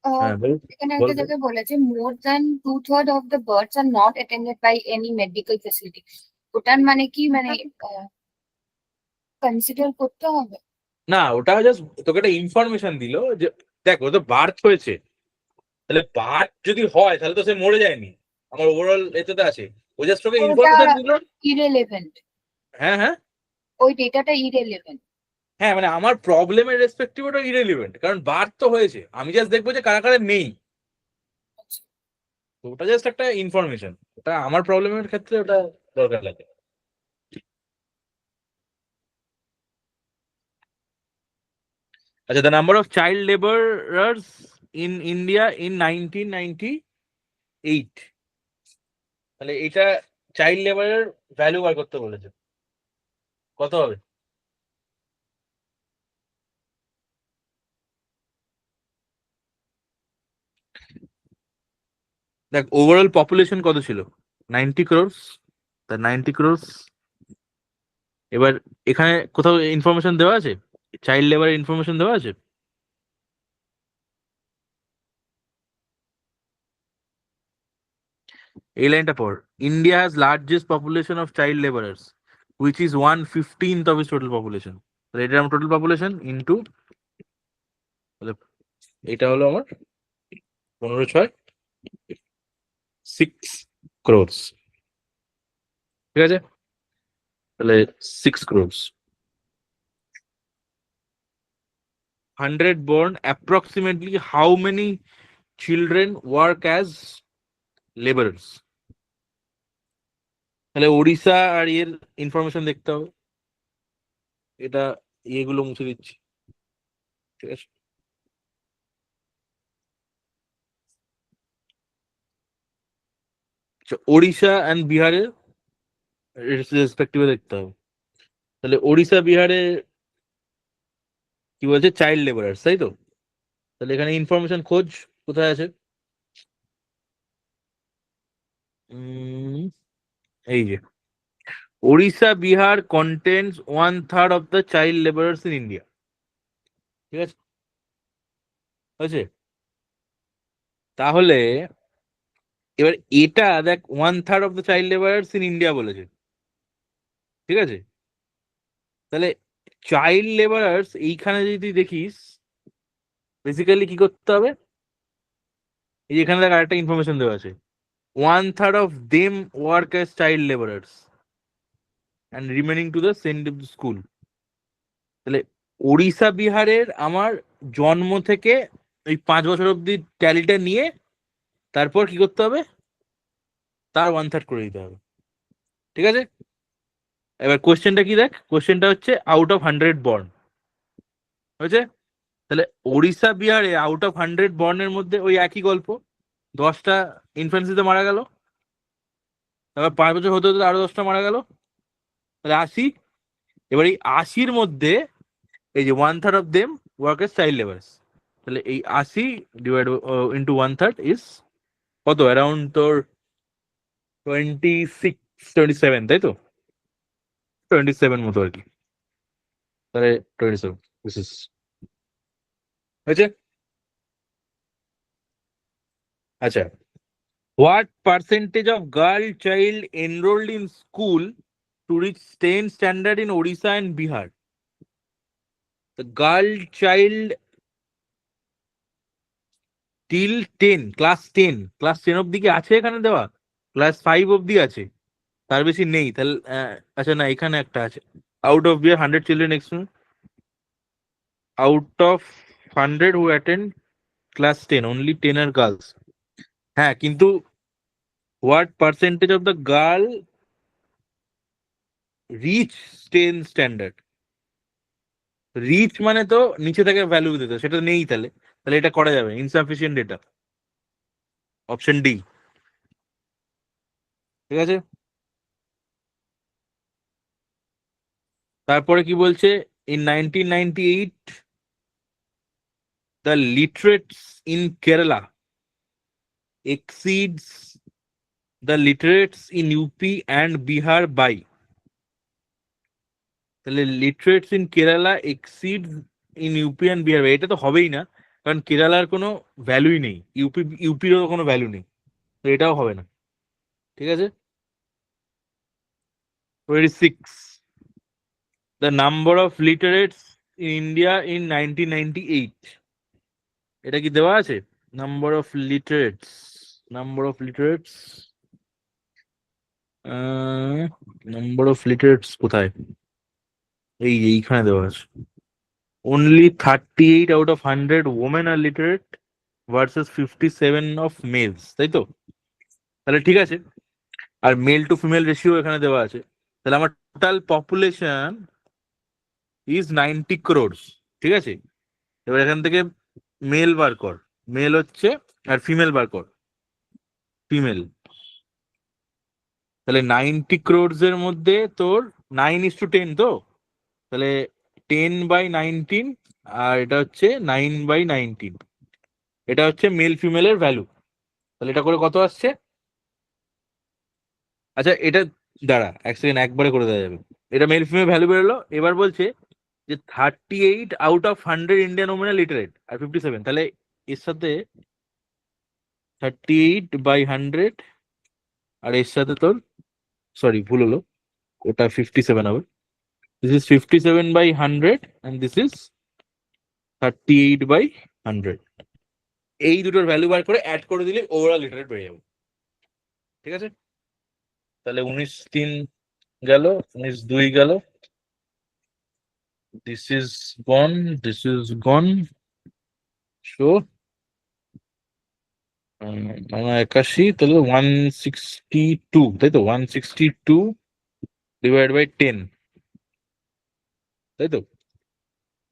হ্যাঁ বল এখানে বল একটা বল। জায়গায় বলেছে more than 2/3 of the births are not attended by any medical facility. ওটার মানে কি, মানে কনসিডার করতে হবে? না, ওটা জাস্ট তোকে একটা ইনফরমেশন দিল যে দেখ ও তো বার্থ হয়েছে, তাহলে বার্থ যদি হয় তাহলে তো সে মরে যায়নি, আমার ওভারঅল এতে তো আছে, ও জাস্ট তোকে ওটা ইনফরমেশন দিল। ইরেলেভেন্ট, হ্যাঁ হ্যাঁ ওই ডেটাটা ইরেলেভেন্ট। হ্যাঁ, মানে আমার প্রবলেমের রেসপেক্টিভ ওটা ইরেলিভেন্ট, কারণ বার্থ তো হয়েছে, আমি জাস্ট দেখবো যে কারা কারা নেই, তো ওটা জাস্ট একটা ইনফরমেশন, ওটা আমার প্রবলেমের ক্ষেত্রে ওটা দরকার লাগে। আচ্ছা, the number of child labourers in India in 1998, তাহলে এটা চাইল্ড লেবারের ভ্যালু বার করতে বলেছে, কত হবে? দেখ ওভারঅল পপুলেশন কত ছিল, 90 crores, তা 90 crores, এবার এখানে কোথাও ইনফরমেশন দেওয়া আছে, চাইল্ড লেবারের ইনফরমেশন দেওয়া আছে? এই লাইনটা পর, India has largest population of child labourers which is 1/15 of is total population, তাহলে এটা আমার টোটাল পপুলেশন ইন্টু, এটা হলো আমার 15/6 6 crores, ঠিক আছে, তাহলে 6 crores, 100 born, approximately how many children work as laborers? তাহলে ওড়িশা আর এর ইনফরমেশন দেখতে হবে, এটা এগুলো মুছে দিচ্ছি, ঠিক আছে। আচ্ছা, ওড়িশা অ্যান্ড বিহারের রেসপেক্টিভে দেখতে হবে, তাহলে ওড়িশা বিহারে কি বলছে, চাইল্ড লেবারার্স, তাই তো? তাহলে এখানে ইনফরমেশন খোঁজ কোথায় আছে? এই যে Odisha Bihar contains 1/3 of the child labourers in India. ঠিক আছে, হয়েছে? তাহলে এবার এটা দেখ, 1/3 of the child labourers in India বলেছে, ঠিক আছে? তাহলে চাইল্ড লেবারার্স এইখানে যদি তুই দেখিস, বেসিক্যালি কি করতে হবে, এই যে এখানে দেখ আরেকটা ইনফরমেশন দেওয়া আছে, 1/3 of them work as child labourers and remaining to the send of the school. তাহলে ওড়িশা বিহারের আমার জন্ম থেকে ওই 5 বছর অব্দি ট্যালিটা নিয়ে তারপর কি করতে হবে, তার 1/3 করে দিতে হবে। ঠিক আছে, এবার কোশ্চেনটা কি দেখ, কোশ্চেনটা হচ্ছে আউট অফ 100 বর্ন, হয়েছে? তাহলে ওড়িশা বিহারে আউট অফ 100 বর্নের মধ্যে ওই একই গল্প, 10টা ইনফ্যান্সিতে মারা গেল, তারপর 5 বছর হতে হতে আরো 10টা মারা গেল, তাহলে 80। এবার এই 80-র মধ্যে এই যে 1/3 of them work S child labours, তাহলে এই 80 ডিভাইড ইন্টু 1/3 ইজ কত, অ্যারাউন্ড তোর 27, তাই তো? 27 মতো আর কি, তাহলে 27 দিস ইজ, হয়েছে? আচ্ছা, what percentage of girl child enrolled in school to reach 10 standard in Odisha and Bihar? The girl child till 10, class 10 অব্দি কি আছে এখানে দেওয়া? ক্লাস 5 অব্দি আছে, তার বেশি নেই। তাহলে আচ্ছা না, এখানে একটা আছে, out of bear 100 children experience, out of 100 who attend class 10 only 10 are girls. হ্যাঁ, কিন্তু what percentage of the girl reach 10 standard, reach মানে তো নিচে থেকে ভ্যালু দিতে, সেটা নেই। তাহলে তাহলে এটা করা যাবে, ইনসাফিসিয়েন্ট ডেটা, অপশন ডি। ঠিক আছে, তারপরে কি বলছে, in 1998 the literates in Kerala exceeds the literates in UP and Bihar by, তাহলে literates in Kerala exceeds in UP and Bihar, এটা তো হবেই না, কারণ কেরালার কোনো ভ্যালুই নেই, ইউপিরও কোনো ভ্যালু নেই, তো এটাও হবে না। ঠিক আছে, 26 the number of literates in India in 1998, এটা কি দেওয়া আছে? Number of literates, number of literates, number of literates কোথায়, এইখানে দেওয়া আছে, only 38 out of 100 women are literate versus 57 of males, তাই তো? তাহলে ঠিক আছে, আর মেল টু ফিমেল রেশিও এখানে দেওয়া আছে, তাহলে আমার টোটাল পপুলেশন ইজ 90 crores। ঠিক আছে, এবার এখান থেকে মেল বার কর, মেল হচ্ছে, আর ফিমেল বার কর, ফিমেল। তাহলে 90 crores এর মধ্যে তোর 9:10 তো, তাহলে 10/19, আর এটা হচ্ছে 9/19, এটা হচ্ছে মেল ফিমেলের ভ্যালু। তাহলে এটা করে কত আসছে? আচ্ছা এটা দাঁড়া এক সেকেন্ড, একবারে করে দেওয়া যাবে, এটা মেল ফিমেল ভ্যালু বেরোলো। এবার বলছে যে 38 out of 100 Indian women literate আর 57, তাহলে এর সাথে 38/100, আর এর সাথে তোর, সরি ভুল হলো, ওটা 57 হবে, this is 57/100 and this is 38/100। এই দুটোর ভ্যালু বার করে অ্যাড করে দিলে ওভারঅল লিটারেট বেড়ে যাবে। ঠিক আছে, তাহলে 19/3 গেল, 19/2 গেল, this is gone, this is gone, so 81, তাহলে 162, তাই তো? 162 ডিভাইড বাই 10, তাই তো?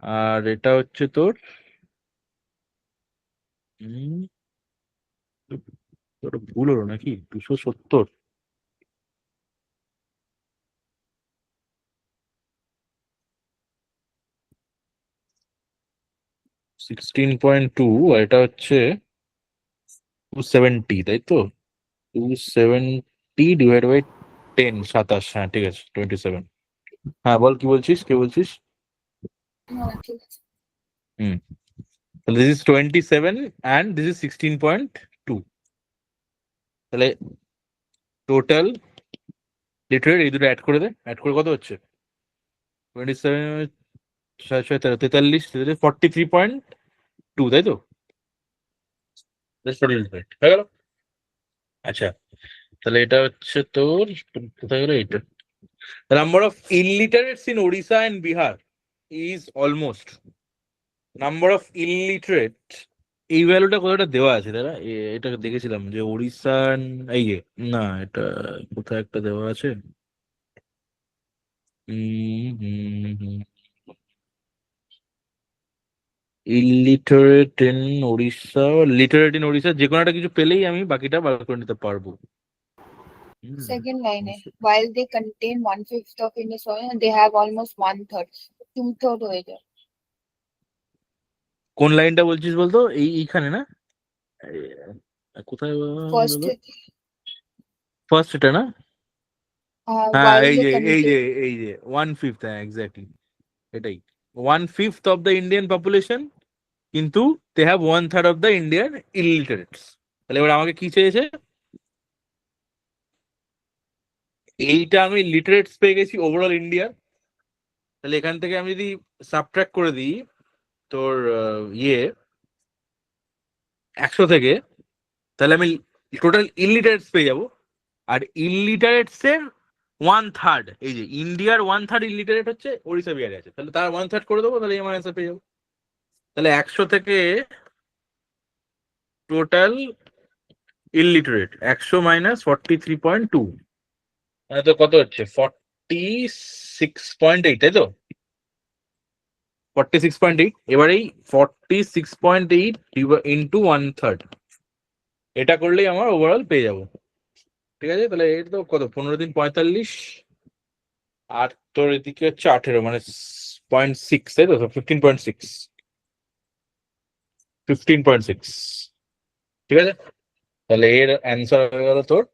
আর এটা হচ্ছে তোর তোর ভুল হলো নাকি, 270। 16.2 আর এটা হচ্ছে 270, তাই তো? 270 ডিভাইড বাই 10, 27। হ্যাঁ ঠিক আছে, 27। হ্যাঁ বল, কি বলছিস, কি বলছিস? ঠিক আছে। হুম, তাহলে this is 27 and this is 16.2। তাহলে টোটাল লিটারেট এই দুটো অ্যাড করে দে, অ্যাড করে কত হচ্ছে? 27 43 43.2, তাই তো? টোটাল লিটারেট হয়ে গেল। আচ্ছা, তাহলে এটা হচ্ছে তোর, কোথায় গেলো এইটা? The number of illiterates in Odisha and Bihar is almost number of illiterate, এই ভ্যালুটা কোথাটা দেওয়া আছে দাদা? এটা দেখেছিলাম যে ওড়িশা এই যে, না এটা কোথায় একটা দেওয়া আছে। Illiterate in Odisha, literate in Odisha, যে কোনো একটা কিছু পেলেই আমি বাকিটা বার করে নিতে পারবো। Second line, while they contain 1/5 of India's soil, they have almost 1/3, 2/3 হয়ে যায়। কোন লাইনটা বলছিস বলতো? এইখানে না? কোথায় First, ফার্স্ট এটা না? হ্যাঁ while এই they যে এই যে contain, এই যে 1/5, হ্যাঁ এক্স্যাক্টলি এটাই। 1/5 অফ দ্য ইন্ডিয়ান পপুলেশন, কিন্তু they have 1/3 of the Indian illiterates. তাহলে এবার আমাকে কি চেয়েছে? এইটা আমি লিটারেটস পেয়ে গেছি ওভারঅল ইন্ডিয়া। তাহলে এখান থেকে আমি যদি সাবট্রাক্ট করে দিই তোর 100 থেকে, তাহলে আমি টোটাল ইলিটারেটস পেয়ে যাবো। আর ইলিটারেটস এর 1/3, এই যে ইন্ডিয়ার 1/3 ইলিটারেট হচ্ছে ওড়িশা বিহারে আছে, তাহলে তার 1/3 করে দেবো, তাহলে আমার অ্যান্সার পেয়ে যাবো। তাহলে 100 থেকে টোটাল ইলিটারেট 100 মাইনাস 43.2, মানে তো কত হচ্ছে? 46.8, তাই তো? 46.8। এবার এই 46.8 ইন্টু 1/3, এটা করলেই আমার ওভারঅল পেয়ে যাবো। ঠিক আছে, তাহলে এটা তো কত, 15 দিন 45, আর তোর এদিকে হচ্ছে 18, মানে 0.6, তাই তো? 15.6, 15.6। ঠিক আছে, তাহলে এর অ্যান্সার হয়ে গেল তোর,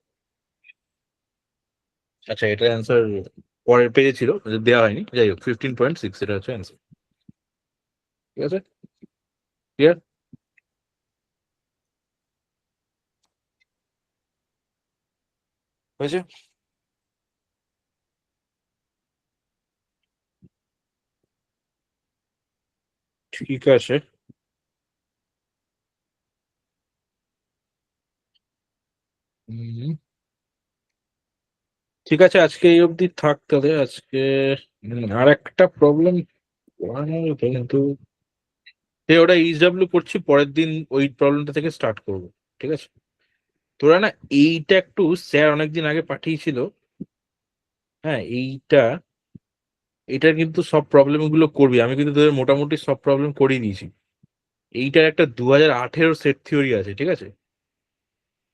আচ্ছা এটার অ্যান্সার পরের পেজে ছিল, দেওয়া হয়নি, যাই হোক 15.6 এটা হচ্ছে অ্যান্সার। ঠিক আছে, ক্লিয়ার হয়েছে? ঠিক আছে, ঠিক আছে, আজকে এই অবধি থাক তাহলে। আজকে আর একটা প্রবলেম কিন্তু ওটা ইসডাব্লিউ করছি, পরের দিন ওই প্রবলেমটা থেকে স্টার্ট করবো। ঠিক আছে, তোরা না এইটা একটু, স্যার অনেকদিন আগে পাঠিয়েছিল, হ্যাঁ এইটার কিন্তু সব প্রবলেম গুলো করবি, আমি কিন্তু তোদের মোটামুটি সব প্রবলেম করিয়ে দিয়েছি। এইটার একটা 2018 সেট থিওরি আছে, ঠিক আছে?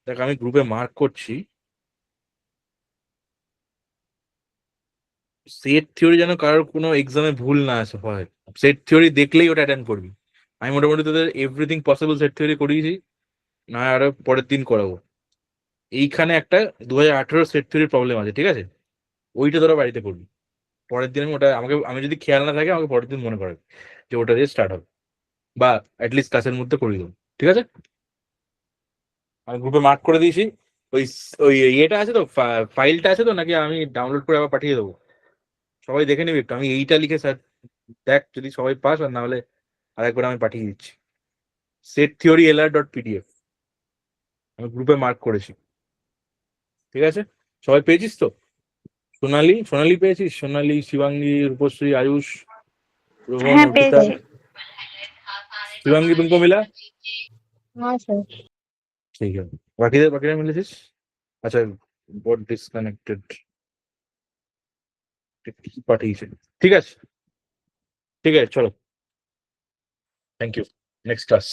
দেখ আমি গ্রুপে মার্ক করছি, সেট থিওরি যেন কারোর কোনো এক্সামে ভুল না আসে হয়। সেট থিওরি দেখলেই ওটা অ্যাটেন্ড করবি। আমি মোটামুটি তোদের এভরিথিং পসিবল সেট থিওরি করিয়েছি, না আরো পরের দিন করাবো। এইখানে একটা 2018 সেট থিওরির প্রবলেম আছে, ঠিক আছে? ওইটা তোরা বাড়িতে করবি। পরের দিন আমি ওটা, আমি যদি খেয়াল না থাকে আমাকে পরের দিন মনে করাবে যে ওটা দিয়ে স্টার্ট হবে, বা অ্যাটলিস্ট ক্লাসের মধ্যে করিয়ে দেবো। ঠিক আছে, আমি গ্রুপে মার্ক করে দিয়েছি। ওই ওই ইয়েটা আছে তো, ফাইলটা আছে তো, নাকি আমি ডাউনলোড করে আবার পাঠিয়ে দেবো? সবাই দেখে নিবি একটু, আমি এইটা লিখে স্যার দেখ যদি সবাই পাস, আর না হলে আরেকবার আমি পাঠিয়ে দিচ্ছি। সেট থিওরি lr.pdf আমি গ্রুপে মার্ক করেছি। ঠিক আছে, সবাই পেয়েছিস তো? সোনালি, সোনালি পেয়েছিস? সোনালি, শিবাঙ্গী, রূপশ্রী, আয়ুষ, रोहन, হ্যাঁ अर्पिता, পেয়েছি। शिवांगी तुमको मिला? হ্যাঁ স্যার। ठीक है, बाकी मिले थे? अच्छा, बहुत डिस्कनेक्टेड पार्टी से। ठीक है, ठीक है, चलो, थैंक यू, नेक्स्ट क्लास।